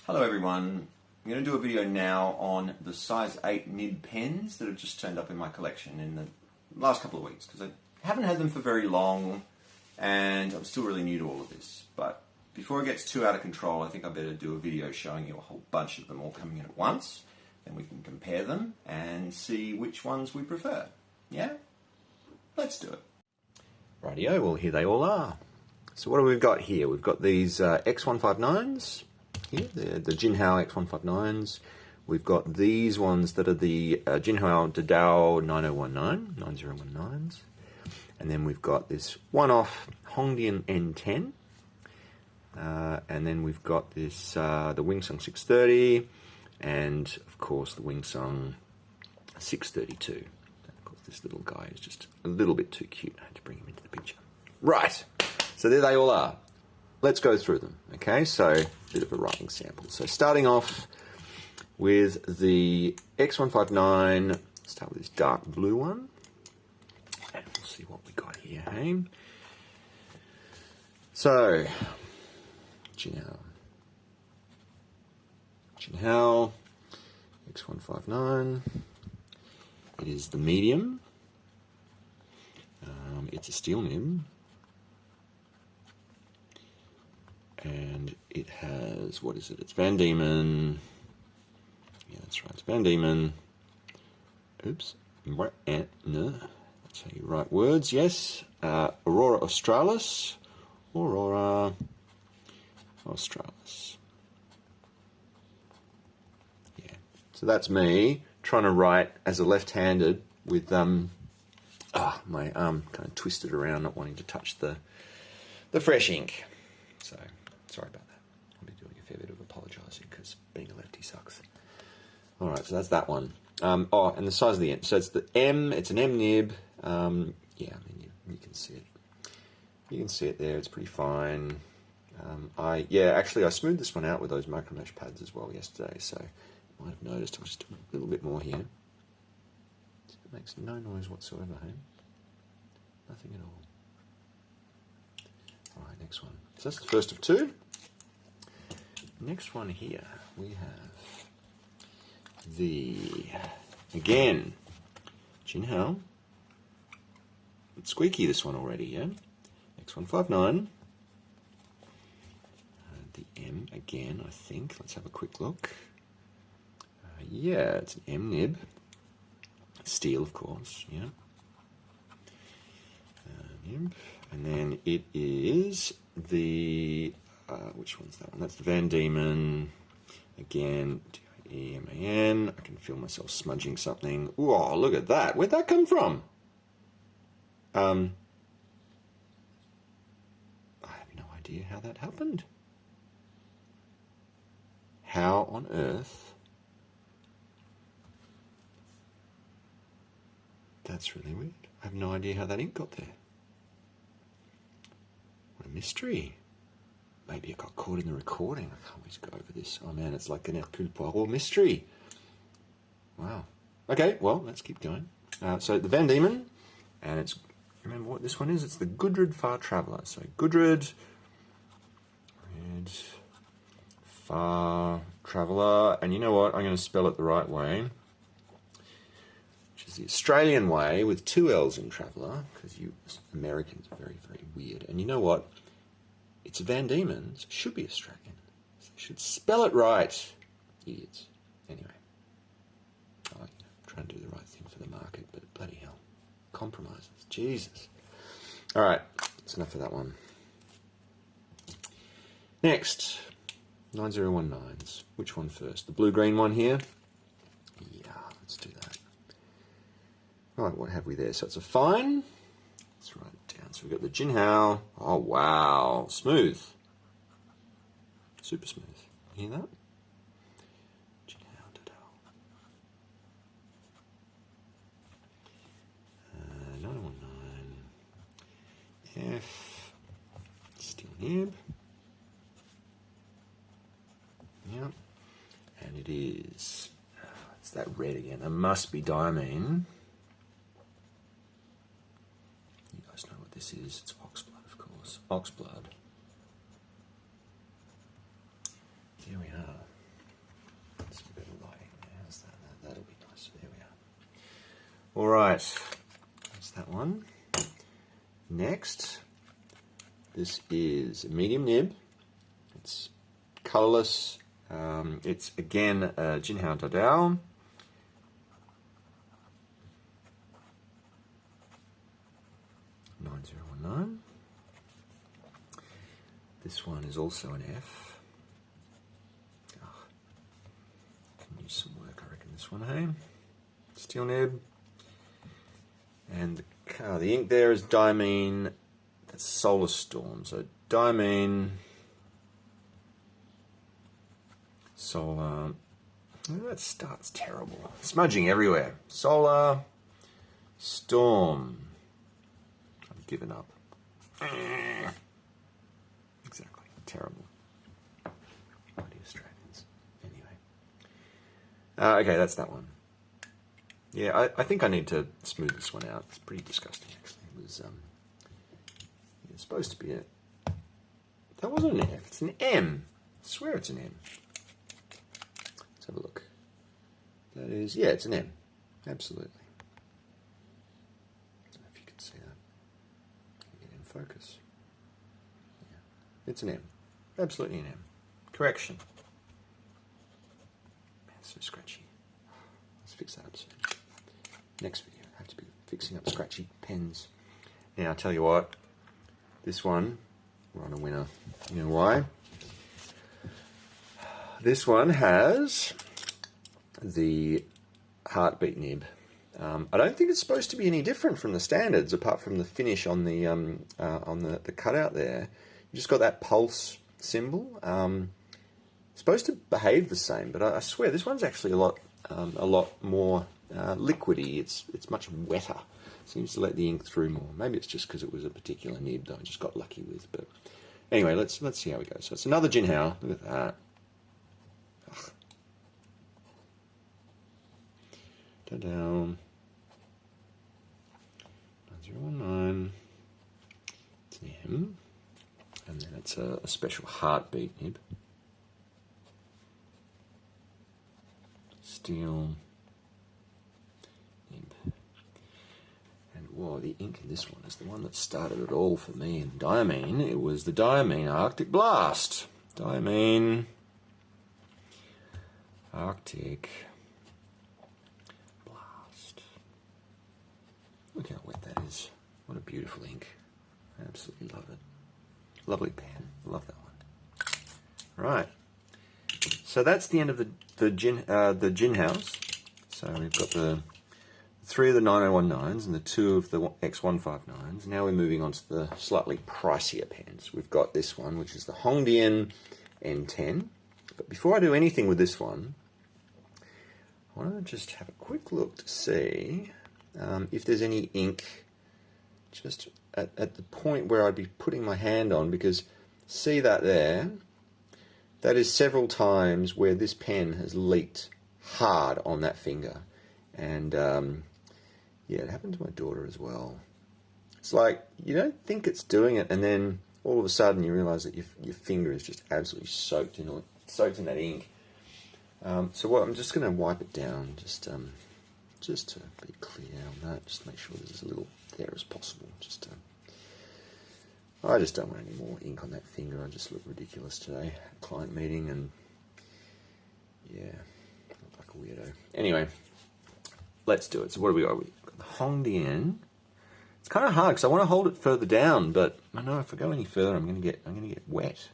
Hello everyone, I'm going to do a video now on the size 8 nib pens that have just turned up in my collection in the last couple of weeks because I haven't had them for very long and I'm still really new to all of this. But before it gets too out of control, I think I better do a video showing you a whole bunch of them all coming in at once, then we can compare them and see which ones we prefer. Yeah? Let's do it. Rightio, well here they all are. So what have we got here? We've got these X159s. Here, the Jinhao X159s. We've got these ones that are the Jinhao 9019s. And then we've got this one-off Hongdian N10. And then we've got this the Wingsung 630. And, of course, the Wingsung 632. And of course, this little guy is just a little bit too cute. I had to bring him into the picture. Right. So there they all are. Let's go through them, okay? So, a bit of a writing sample. So, starting off with the X159, let's start with this dark blue one. And we'll see what we got here, hey? So, Jinhao X159. It is the medium. It's a steel nib. And it has, what is it? It's Van Diemen. Yeah, that's right, it's Van Diemen. Oops. No, that's how you write words, yes. Aurora Australis. Aurora Australis. Yeah. So that's me trying to write as a left-handed with my arm kind of twisted around, not wanting to touch the fresh ink. So, sorry about that. I'll be doing a fair bit of apologising because being a lefty sucks. Alright, so that's that one. And the size of the M. So it's the M, it's an M nib. Yeah, I mean, you can see it. You can see it there, it's pretty fine. Actually I smoothed this one out with those micro mesh pads as well yesterday, so you might have noticed I'll just do a little bit more here. So it makes no noise whatsoever, hey? Nothing at all. Alright, next one. So that's the first of two. Next one here, we have the, again, Jinhao. It's squeaky, this one already, yeah? X159. The M again, I think. Let's have a quick look. Yeah, it's an M nib. Steel, of course, yeah. Nib. And then it is the, which one's that one? That's the Van Diemen. Again, D-I-E-M-A-N. I can feel myself smudging something. Whoa, look at that. Where'd that come from? I have no idea how that happened. How on earth? That's really weird. I have no idea how that ink got there. What a mystery. Maybe it got caught in the recording. I can't wait to go over this. Oh man, it's like an Hercule Poirot mystery. Wow. Okay, well, let's keep going. So the Van Diemen, and it's, remember what this one is? It's the Gudrid Far Traveller. So Gudrid, Far Traveller, and you know what? I'm going to spell it the right way, which is the Australian way with two L's in Traveller, because you Americans are very, very weird. And you know what? It's a Van Diemen, so it should be Australian. So they should spell it right. Idiots. Anyway. Trying to do the right thing for the market, but bloody hell. Compromises. Jesus. Alright, that's enough of that one. Next. 9019s. Which one first? The blue-green one here? Yeah, let's do that. Alright, what have we there? So it's a fine. Let's write it down. So we've got the Jinhao. Oh, wow. Smooth. Super smooth. You hear that? Jinhao Dadao. 919. F. Steel nib. Yep. And it is. It's that red again. It must be diamine. You guys know what this is. It's oxblood, of course. Oxblood. Here we are. All right, that's that one. Next, this is a medium nib. It's colourless. It's again Jinhao X159. 9019. This one is also an F. Oh, can use some work, I reckon. This one, hey? Steel nib. And the ink there is diamine. That's Solar Storm. So diamine, solar. Oh, that starts terrible. Smudging everywhere. Solar Storm. I've given up. Exactly. Terrible. Bloody Australians. Anyway. Okay, that's that one. Yeah, I think I need to smooth this one out. It's pretty disgusting, actually. It was, it's supposed to be a... That wasn't an F. It's an M. I swear it's an M. Let's have a look. That is... Yeah, it's an M. Absolutely. I don't know if you can see that. Get in focus. Yeah. It's an M. Absolutely an M. Correction. Man, it's so scratchy. Let's fix that up soon. Next video, I have to be fixing up scratchy pens. Now, I'll tell you what, this one, we're on a winner. You know why? This one has the heartbeat nib. I don't think it's supposed to be any different from the standards, apart from the finish on the cutout there. You just got that pulse symbol. It's supposed to behave the same, but I swear this one's actually a lot more liquidy. It's much wetter. Seems to let the ink through more. Maybe it's just because it was a particular nib that I just got lucky with. But anyway, let's see how we go. So it's another Jinhao. Look at that. Ugh. Ta-da. 9019. It's an M. And then it's a special heartbeat nib. Steel nib. And whoa, the ink in this one is the one that started it all for me. And diamine, it was the diamine Arctic Blast. Diamine Arctic Blast. Look how wet that is. What a beautiful ink. I absolutely love it. Lovely pen. Love that one. Right. So that's the end of the Jinhaos. So we've got the 3 of the 9019s and the 2 of the X159s. Now we're moving on to the slightly pricier pens. We've got this one, which is the Hongdian N10. But before I do anything with this one, I want to just have a quick look to see if there's any ink just at the point where I'd be putting my hand on, because see that there? That is several times where this pen has leaked hard on that finger. And yeah, it happened to my daughter as well. It's like, you don't think it's doing it, and then all of a sudden you realise that your finger is just absolutely soaked in that ink. So what, I'm just going to wipe it down, just to be clear on that, just to make sure there's as little there as possible. I just don't want any more ink on that finger. I just look ridiculous today. Client meeting, and yeah, I look like a weirdo. Anyway, let's do it. So what do we got? We've got the Hongdian. It's kind of hard because I want to hold it further down, but I know if I go any further, I'm going to get wet.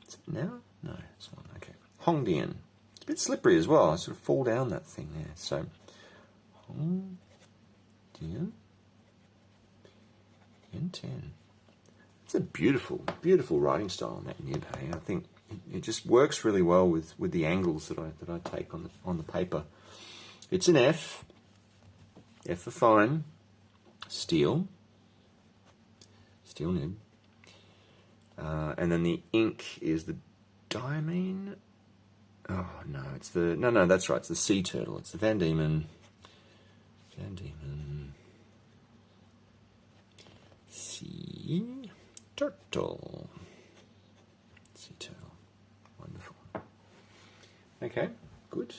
Is it now? No, it's not. Okay. Hongdian. It's a bit slippery as well. I sort of fall down that thing there. So Hongdian N10. It's a beautiful, beautiful writing style on that nib. Hey, I think it just works really well with the angles that I take on the paper. It's an F. F for fine. Steel nib. And then the ink is the diamine. Oh no, it's the no. That's right. It's the sea turtle. It's the Van Diemen. Sea turtle. Sea turtle. Wonderful. Okay, good.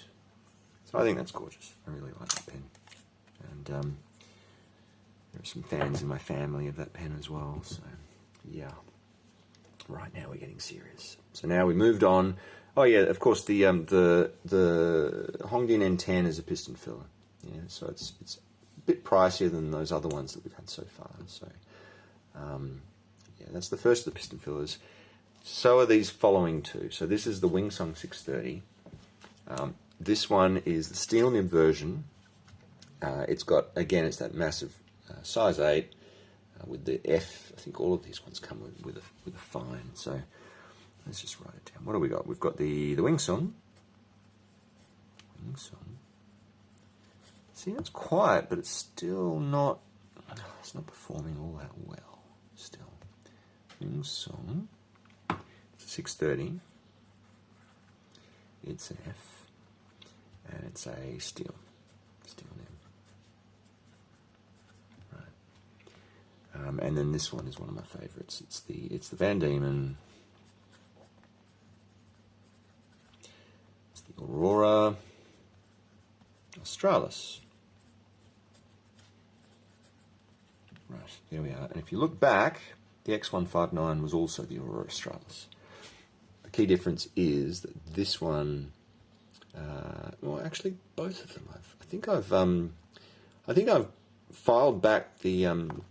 So I think that's gorgeous. I really like that pen. And there are some fans in my family of that pen as well. So, yeah. Right, now we're getting serious. So now we moved on. Oh yeah, of course the Hongdian N10 is a piston filler. Yeah, so it's a bit pricier than those other ones that we've had so far. So yeah, that's the first of the piston fillers. So are these following two. So this is the Wingsung 630. This one is the steel nib version. It's got, again, it's that massive size 8 with the F. I think all of these ones come with a fine. So let's just write it down. What do we got? We've got the Wingsung. See, it's quiet, but it's still not. It's not performing all that well. Still, Wingsung 630. It's an F, and it's a steel nib. Right. And then this one is one of my favourites. It's the Van Diemen. It's the Aurora Australis. Right, there we are. And if you look back, the X159 was also the Aurora Australis. The key difference is that this one, well, actually, both of them. I think I've filed back the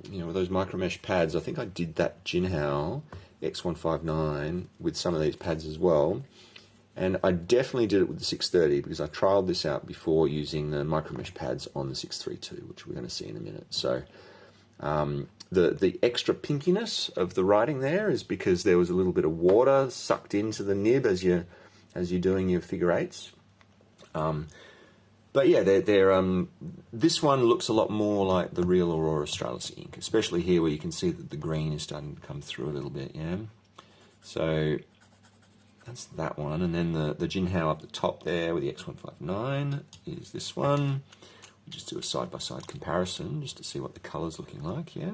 those micro mesh pads. I think I did that Jinhao X159 with some of these pads as well. And I definitely did it with the 630 because I trialed this out before using the micro mesh pads on the 632, which we're going to see in a minute. So the extra pinkiness of the writing there is because there was a little bit of water sucked into the nib as you're doing your figure eights. But yeah, this one looks a lot more like the real Aurora Australis ink, especially here where you can see that the green is starting to come through a little bit. Yeah, so that's that one, and then the Jinhao up the top there with the X159 is this one. We'll just do a side-by-side comparison just to see what the colour's looking like, yeah.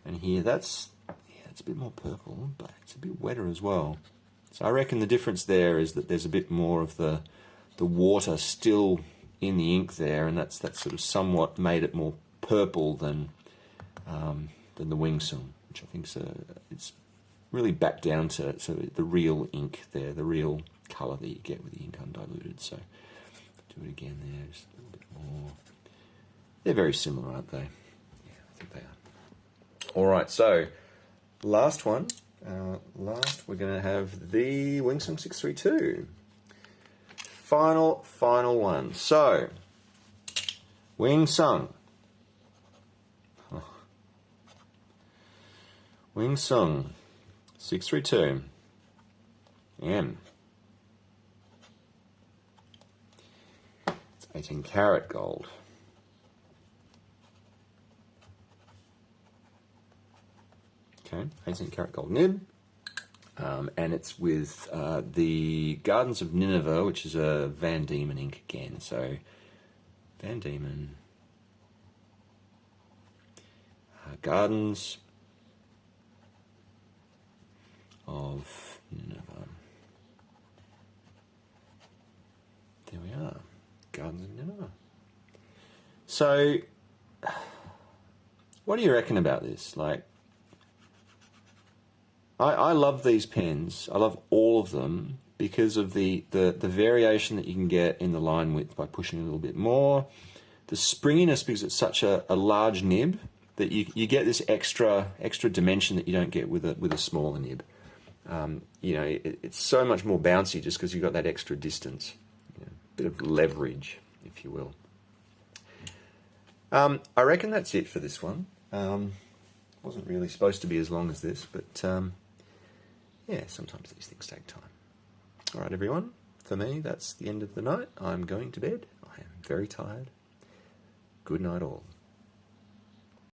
And here it's a bit more purple, but it's a bit wetter as well. So I reckon the difference there is that there's a bit more of the water still in the ink there, and that's sort of somewhat made it more purple than the Wingsung, which I think it's really back down to the real ink there, the real colour that you get with the ink undiluted. So do it again there, just a little bit more. They're very similar, aren't they? Yeah, I think they are. All right, so last one. We're going to have the Wingsung 632. Final one. So, Wingsung. Wingsung 632 M. It's 18 karat gold. Okay, 18 karat gold nib. And it's with the Gardens of Nineveh, which is a Van Diemen ink again. So, Van Diemen Gardens of Nineveh. There we are, Gardens of Nineveh. So, what do you reckon about this? Like, I love these pens. I love all of them because of the variation that you can get in the line width by pushing a little bit more. The springiness because it's such a large nib that you get this extra dimension that you don't get with a smaller nib. It's so much more bouncy just because you've got that extra distance, bit of leverage, if you will. I reckon that's it for this one. Wasn't really supposed to be as long as this, but yeah, sometimes these things take time. All right, everyone. For me, that's the end of the night. I'm going to bed. I am very tired. Good night, all.